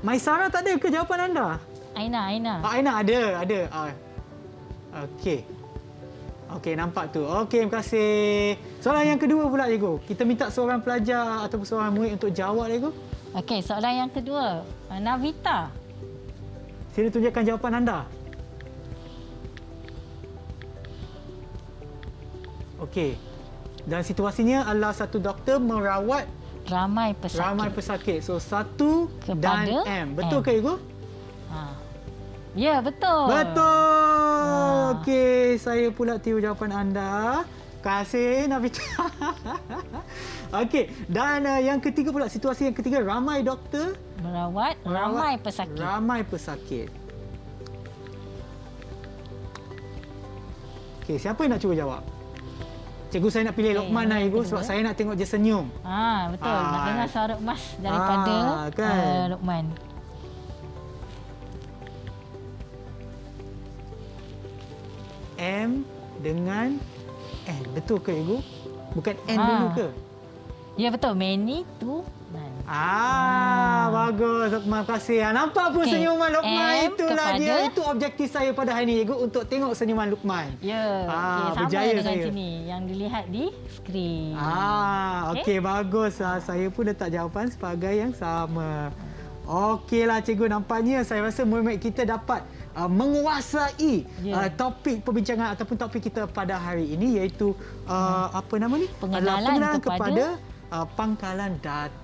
Maisara tak ada ke jawapan anda? Aina. Aina ada. Okey. Okey, nampak tu. Okey, terima kasih. Soalan yang kedua pula, cikgu. Kita minta seorang pelajar ataupun seorang murid untuk jawab, cikgu. Okey, soalan yang kedua. Navita. Sila tunjukkan jawapan anda. Okey. Dan situasinya adalah satu doktor merawat Ramai pesakit. Ramai pesakit. So 1 dan Kepada M. Betul M. ke Igu? Ya, betul. Betul. Okey, saya pula tiru jawapan anda. Terima kasih Navita. Okey, dan yang ketiga pula, situasi yang ketiga, ramai doktor Merawat ramai pesakit. Ramai pesakit. Okey, siapa yang nak cuba jawab? Cikgu saya nak pilih Lokman lah Ibu sebab saya nak tengok dia senyum. Betul. Nak dengar suara emas daripada kan? Lokman. M dengan N. Betul ke Ibu? Bukan N dulu ke? Ya, betul. Many to none. Bagus. Lokman, terima kasih. Nampak pun senyuman Lokman. Itulah dia. Itu objektif saya pada hari ini, Ibu, untuk tengok senyuman Lokman. Ya. Sama berjaya dengan saya. sini. Yang dilihat di skrin. Okey, bagus. Saya pun letak jawapan sebagai yang sama. Okeylah cikgu, nampaknya saya rasa murid-murid kita dapat menguasai topik perbincangan ataupun topik kita pada hari ini, iaitu apa nama ni? Pengenalan kepada pangkalan data.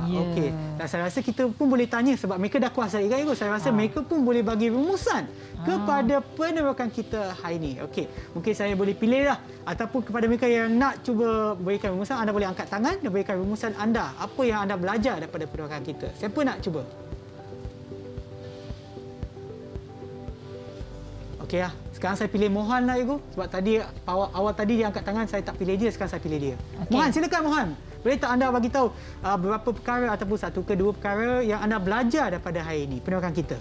Okey. Dan saya rasa kita pun boleh tanya sebab mereka dah kuasai kan Ibu. Saya rasa mereka pun boleh bagi rumusan kepada penerokan kita hari ini. Okey. Mungkin saya boleh pilih lah, ataupun kepada mereka yang nak cuba berikan rumusan, anda boleh angkat tangan dan berikan rumusan anda. Apa yang anda belajar daripada penerokan kita? Siapa nak cuba? Okey lah. Sekarang saya pilih Mohan lah Ibu. Sebab tadi awal tadi dia angkat tangan, saya tak pilih dia. Sekarang saya pilih dia. Okay. Mohan, silakan Mohan. Boleh tak anda bagi tahu beberapa perkara ataupun 1 ke 2 perkara yang anda belajar daripada hari ini, penerokan kita?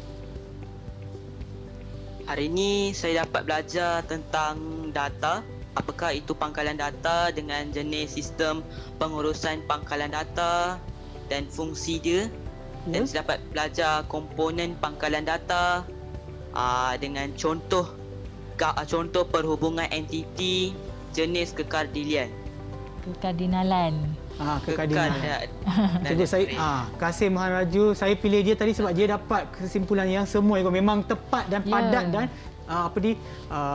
Hari ini saya dapat belajar tentang data. Apakah itu pangkalan data dengan jenis sistem pengurusan pangkalan data dan fungsi dia. Dan saya dapat belajar komponen pangkalan data dengan contoh perhubungan entiti, jenis kekardilian. Kekardinalan. Kekardinalan. Cikgu saya kasih Mohan Raju, saya pilih dia tadi sebab dia dapat kesimpulan yang semua Ibu, memang tepat dan padat dan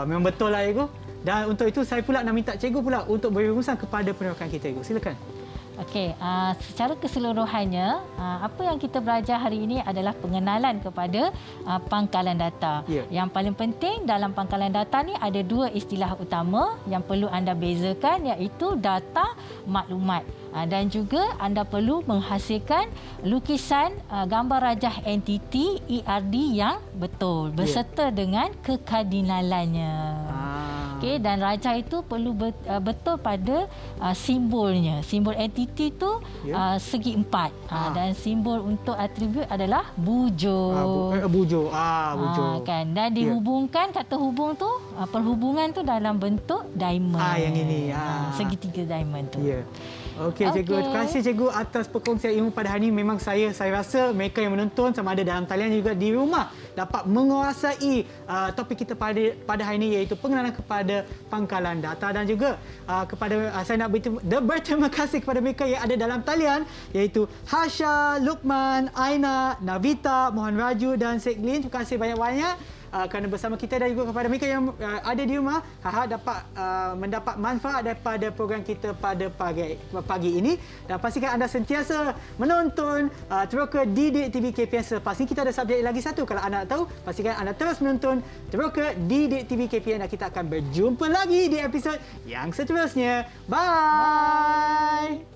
memang betul lah Ibu. Dan untuk itu saya pula nak minta cikgu pula untuk beri rumusan kepada penerokan kita Ibu. Silakan. Okey, secara keseluruhannya, apa yang kita belajar hari ini adalah pengenalan kepada pangkalan data. Yang paling penting dalam pangkalan data ni ada 2 istilah utama yang perlu anda bezakan, iaitu data maklumat. Dan juga anda perlu menghasilkan lukisan gambar rajah entiti ERD yang betul berserta dengan kekardinalannya. Okey, dan rajah itu perlu betul pada simbolnya. Simbol entiti itu segi 4 dan simbol untuk atribut adalah bujur. Bujur. Kan, dan dihubungkan kata hubung tu perhubungan tu dalam bentuk diamond. Yang ini. Segitiga diamond tu. Okey, cikgu. Terima kasih cikgu atas perkongsian ilmu pada hari ini. Memang saya rasa mereka yang menonton sama ada dalam talian juga di rumah dapat menguasai topik kita pada hari ini, iaitu pengenalan kepada pangkalan data. Dan juga kepada saya nak berterima kasih kepada mereka yang ada dalam talian, iaitu Hasha, Lukman, Aina, Navita, Mohan Raju dan Seklin. Terima kasih banyak-banyak kerana bersama kita, dan juga kepada mereka yang ada di rumah, harap dapat mendapat manfaat daripada program kita pada pagi ini. Dan pastikan anda sentiasa menonton Teroka Didik TV KPM selepas ini. Kita ada subjek lagi satu. Kalau anda nak tahu, pastikan anda terus menonton Teroka Didik TV KPM, dan kita akan berjumpa lagi di episod yang seterusnya. Bye!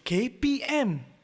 KPM